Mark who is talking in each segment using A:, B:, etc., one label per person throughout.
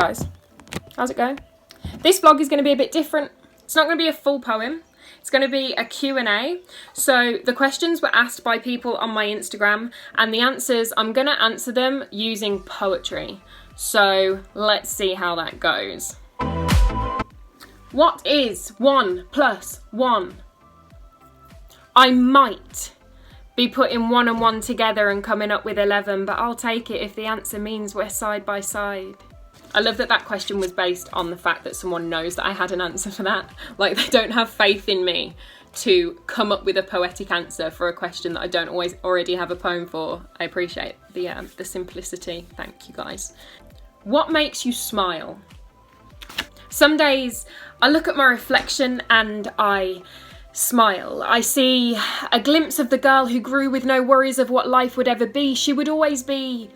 A: Guys, how's it going? This vlog is going to be a bit different. It's not going to be a full poem. It's going to be a Q&A. So the questions were asked by people on my Instagram, and the answers, I'm going to answer them using poetry. So let's see how that goes. What is 1 + 1? I might be putting 1 and 1 together and coming up with 11, but I'll take it if the answer means we're side by side. I love that that question was based on the fact that someone knows that I had an answer for that. Like, they don't have faith in me to come up with a poetic answer for a question that I don't already have a poem for. I appreciate the simplicity. Thank you, guys. What makes you smile? Some days I look at my reflection and I smile. I see a glimpse of the girl who grew with no worries of what life would ever be. She would always be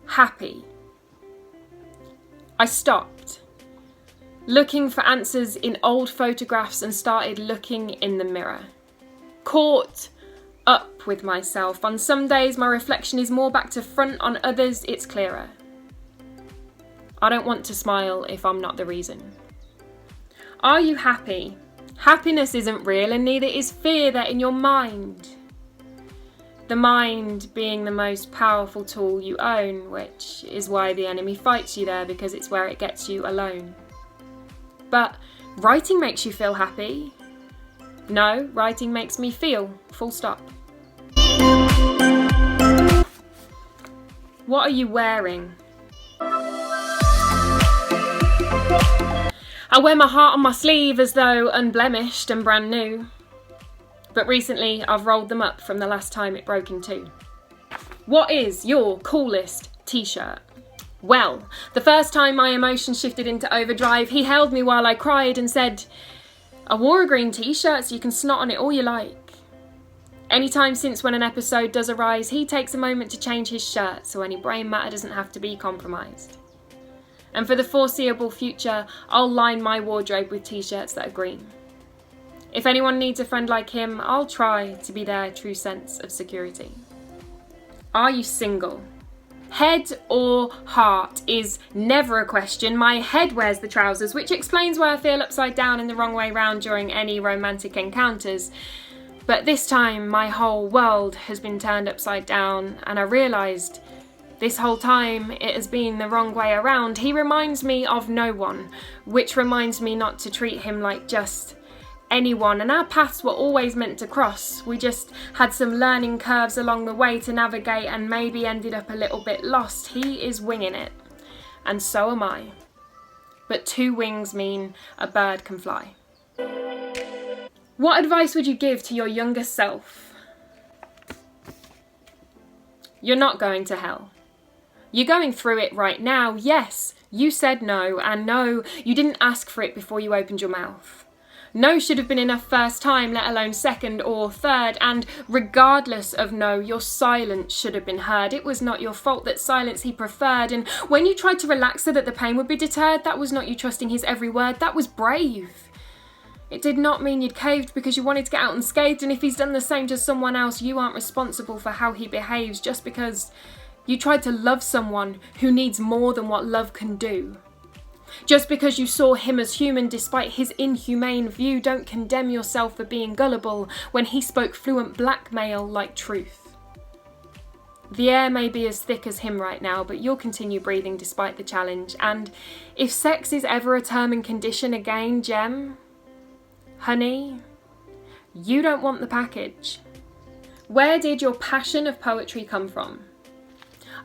A: happy. I stopped looking for answers in old photographs and started looking in the mirror. Caught up with myself. On some days my reflection is more back to front, on others it's clearer. I don't want to smile if I'm not the reason. Are you happy? Happiness isn't real, and neither is fear. They're in your mind. The mind being the most powerful tool you own, which is why the enemy fights you there, because it's where it gets you alone. But writing makes you feel happy. No, writing makes me feel, full stop. What are you wearing? I wear my heart on my sleeve as though unblemished and brand new. But recently I've rolled them up from the last time it broke in two. What is your coolest t-shirt? Well, the first time my emotions shifted into overdrive, he held me while I cried and said, I wore a green t-shirt so you can snot on it all you like. Anytime since when an episode does arise, he takes a moment to change his shirt so any brain matter doesn't have to be compromised. And for the foreseeable future, I'll line my wardrobe with t-shirts that are green. If anyone needs a friend like him, I'll try to be their true sense of security. Are you single? Head or heart is never a question. My head wears the trousers, which explains why I feel upside down and the wrong way round during any romantic encounters. But this time, my whole world has been turned upside down, and I realised this whole time it has been the wrong way around. He reminds me of no one, which reminds me not to treat him like just anyone, and our paths were always meant to cross. We just had some learning curves along the way to navigate and maybe ended up a little bit lost. He is winging it, and so am I. But two wings mean a bird can fly. What advice would you give to your younger self? You're not going to hell. You're going through it right now. Yes, you said no, and no, you didn't ask for it before you opened your mouth. No should have been enough first time, let alone second or third, and regardless of no, your silence should have been heard. It was not your fault that silence he preferred, and when you tried to relax so that the pain would be deterred, that was not you trusting his every word, that was brave. It did not mean you'd caved because you wanted to get out unscathed, and if he's done the same to someone else, you aren't responsible for how he behaves just because you tried to love someone who needs more than what love can do. Just because you saw him as human despite his inhumane view, don't condemn yourself for being gullible when he spoke fluent blackmail like truth. The air may be as thick as him right now, but you'll continue breathing despite the challenge. And if sex is ever a term and condition again, Gem, honey, you don't want the package. Where did your passion of poetry come from?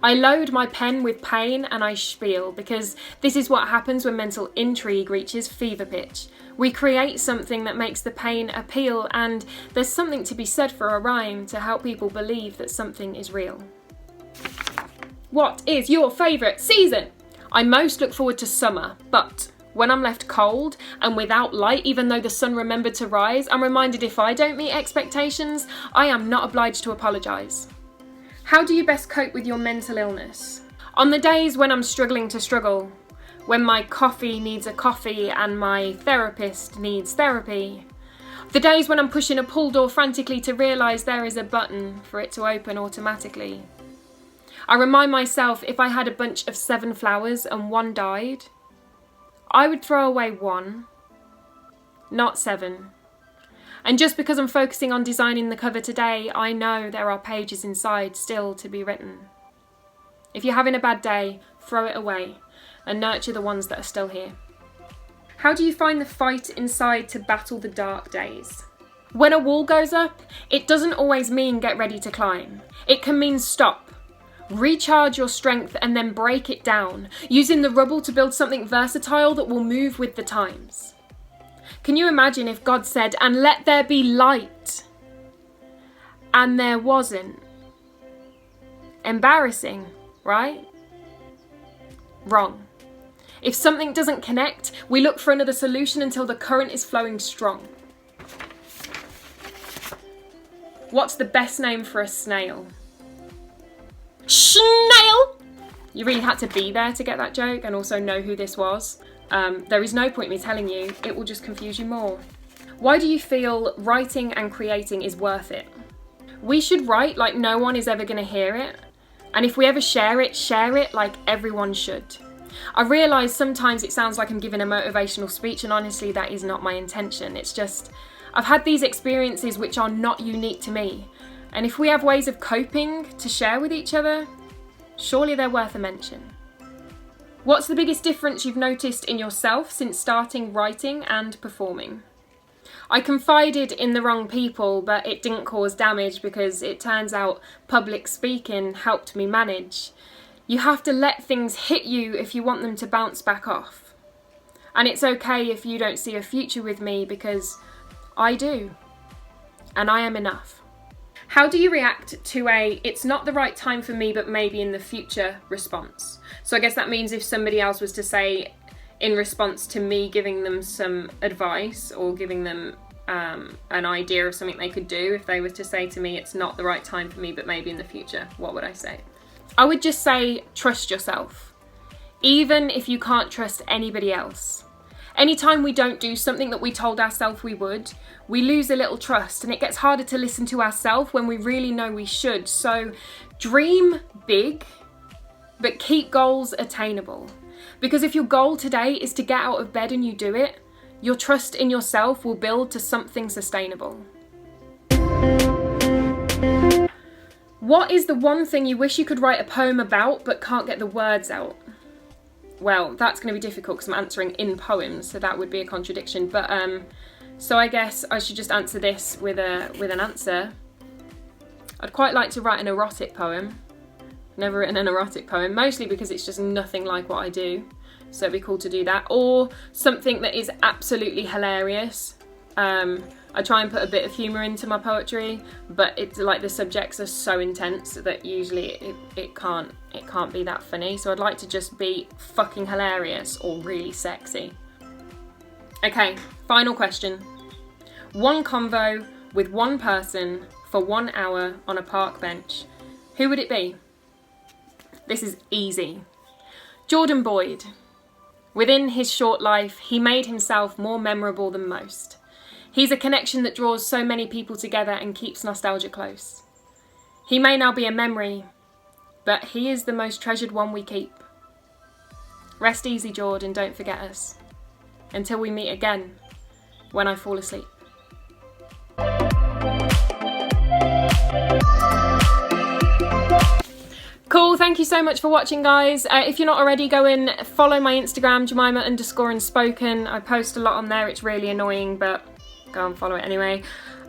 A: I load my pen with pain and I spiel, because this is what happens when mental intrigue reaches fever pitch. We create something that makes the pain appeal, and there's something to be said for a rhyme to help people believe that something is real. What is your favourite season? I most look forward to summer, but when I'm left cold and without light, even though the sun remembered to rise, I'm reminded if I don't meet expectations, I am not obliged to apologise. How do you best cope with your mental illness? On the days when I'm struggling to struggle, when my coffee needs a coffee and my therapist needs therapy, the days when I'm pushing a pull door frantically to realise there is a button for it to open automatically. I remind myself if I had a bunch of 7 flowers and one died, I would throw away 1, not 7. And just because I'm focusing on designing the cover today, I know there are pages inside still to be written. If you're having a bad day, throw it away and nurture the ones that are still here. How do you find the fight inside to battle the dark days? When a wall goes up, it doesn't always mean get ready to climb. It can mean stop. Recharge your strength and then break it down, using the rubble to build something versatile that will move with the times. Can you imagine if God said, "And let there be light," and there wasn't? Embarrassing, right? Wrong. If something doesn't connect, we look for another solution until the current is flowing strong. What's the best name for a snail? Snail! You really had to be there to get that joke and also know who this was. There is no point in me telling you, it will just confuse you more. Why do you feel writing and creating is worth it? We should write like no one is ever going to hear it. And if we ever share it like everyone should. I realise sometimes it sounds like I'm giving a motivational speech, and honestly that is not my intention. It's just, I've had these experiences which are not unique to me. And if we have ways of coping to share with each other, surely they're worth a mention. What's the biggest difference you've noticed in yourself since starting writing and performing? I confided in the wrong people, but it didn't cause damage because it turns out public speaking helped me manage. You have to let things hit you if you want them to bounce back off. And it's okay if you don't see a future with me because I do. And I am enough. How do you react to a "it's not the right time for me but maybe in the future" response? So I guess that means if somebody else was to say in response to me giving them some advice or giving them an idea of something they could do, if they were to say to me "it's not the right time for me but maybe in the future," what would I say? I would just say trust yourself, even if you can't trust anybody else. Anytime we don't do something that we told ourselves we would, we lose a little trust and it gets harder to listen to ourselves when we really know we should. So dream big, but keep goals attainable. Because if your goal today is to get out of bed and you do it, your trust in yourself will build to something sustainable. What is the one thing you wish you could write a poem about but can't get the words out? Well, that's going to be difficult because I'm answering in poems, so that would be a contradiction. But so I guess I should just answer this with an answer. I'd quite like to write an erotic poem. Never written an erotic poem, mostly because it's just nothing like what I do. So it'd be cool to do that. Or something that is absolutely hilarious. I try and put a bit of humour into my poetry, but it's like the subjects are so intense that usually it can't be that funny. So I'd like to just be fucking hilarious or really sexy. Okay, final question. One convo with one person for 1 hour on a park bench. Who would it be? This is easy. Jordan Boyd. Within his short life, he made himself more memorable than most. He's a connection that draws so many people together and keeps nostalgia close. He may now be a memory, but he is the most treasured one we keep. Rest easy, Jordan, don't forget us. Until we meet again, when I fall asleep. Cool, thank you so much for watching, guys. If you're not already, go and follow my Instagram, Jemima_unspoken. I post a lot on there, it's really annoying, but go and follow it anyway.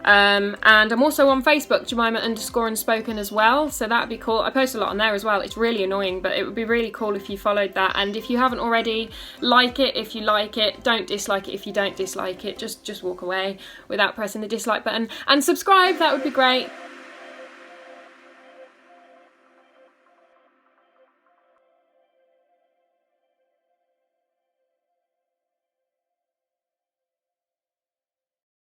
A: And I'm also on Facebook, Jemima_unspoken as well, so that'd be cool. I post a lot on there as well. It's really annoying, but it would be really cool if you followed that. And if you haven't already, like it if you like it, don't dislike it if you don't dislike it. Just walk away without pressing the dislike button, and subscribe, that would be great.